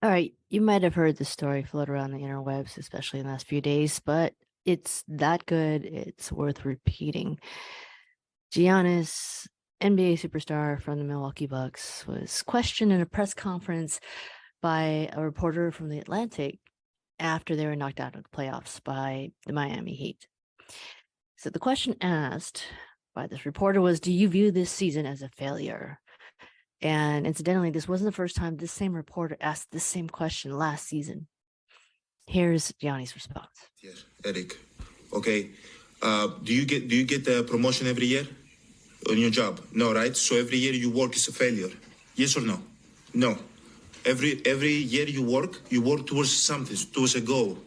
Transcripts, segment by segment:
All right, you might have heard the story float around the interwebs, especially in the last few days, but it's that good, it's worth repeating. Giannis, NBA superstar from the Milwaukee Bucks, was questioned in a press conference by a reporter from The Atlantic after they were knocked out of the playoffs by the Miami Heat. So the question asked by this reporter was, do you view this season as a failure? And incidentally, this wasn't the first time this same reporter asked this same question last season. Here's Gianni's response. Yes, Eric. Okay. Do you get the promotion every year on your job? No, right? So every year you work is a failure. Yes or no? No. Every year you work towards something, towards a goal,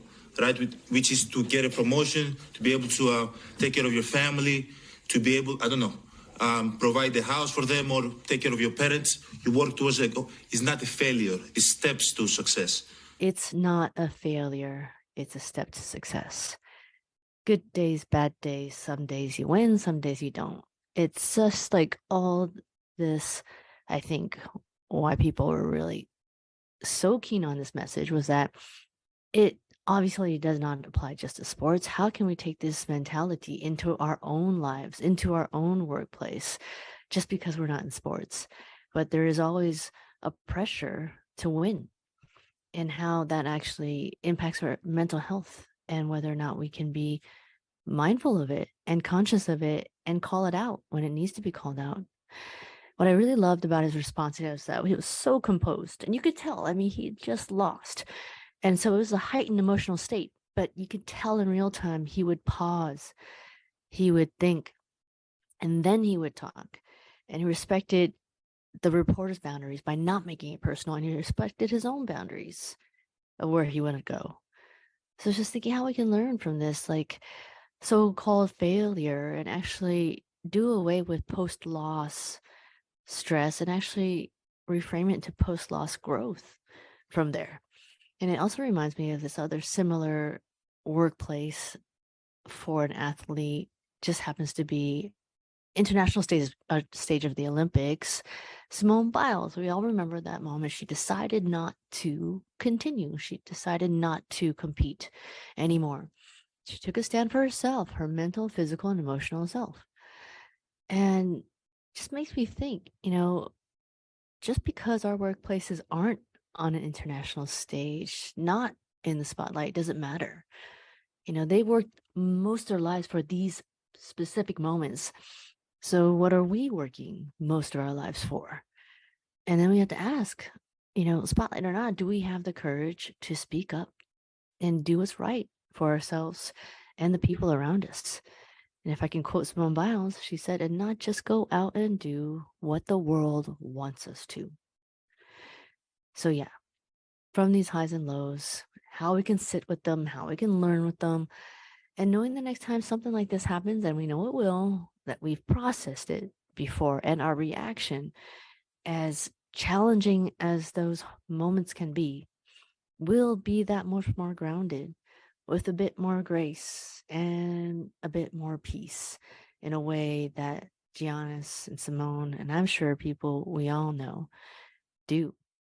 right? Which is to get a promotion, to be able to take care of your family, to be able, I don't know, provide the house for them or take care of your parents. You work towards a goal. It's not a failure. It's steps to success. It's not a failure, it's a step to success. Good days, bad days, some days you win, some days you don't. It's just like all this, I think, why people were really so keen on this message was that it obviously does not apply just to sports. How can we take this mentality into our own lives, into our own workplace, just because we're not in sports? But there is always a pressure to win, and how that actually impacts our mental health and whether or not we can be mindful of it and conscious of it and call it out when it needs to be called out. What I really loved about his response is that he was so composed, and you could tell, I mean, he had just lost. And so it was a heightened emotional state, but you could tell in real time he would pause, he would think, and then he would talk. And he respected the reporter's boundaries by not making it personal, and he respected his own boundaries of where he wanted to go. So just thinking how we can learn from this, like so-called failure, and actually do away with post-loss stress and actually reframe it into post-loss growth from there. And it also reminds me of this other similar workplace for an athlete, just happens to be international stage of the Olympics. Simone Biles, we all remember that moment. She decided not to continue. She decided not to compete anymore. She took a stand for herself, her mental, physical, and emotional self. And just makes me think, just because our workplaces aren't on an international stage, not in the spotlight, doesn't matter. They worked most of their lives for these specific moments. So what are we working most of our lives for? And then we have to ask, spotlight or not, do we have the courage to speak up and do what's right for ourselves and the people around us? And if I can quote Simone Biles, she said, and not just go out and do what the world wants us to. So yeah, from these highs and lows, how we can sit with them, how we can learn with them, and knowing the next time something like this happens, and we know it will, that we've processed it before, and our reaction, as challenging as those moments can be, will be that much more grounded with a bit more grace and a bit more peace in a way that Giannis and Simone, and I'm sure people we all know, do.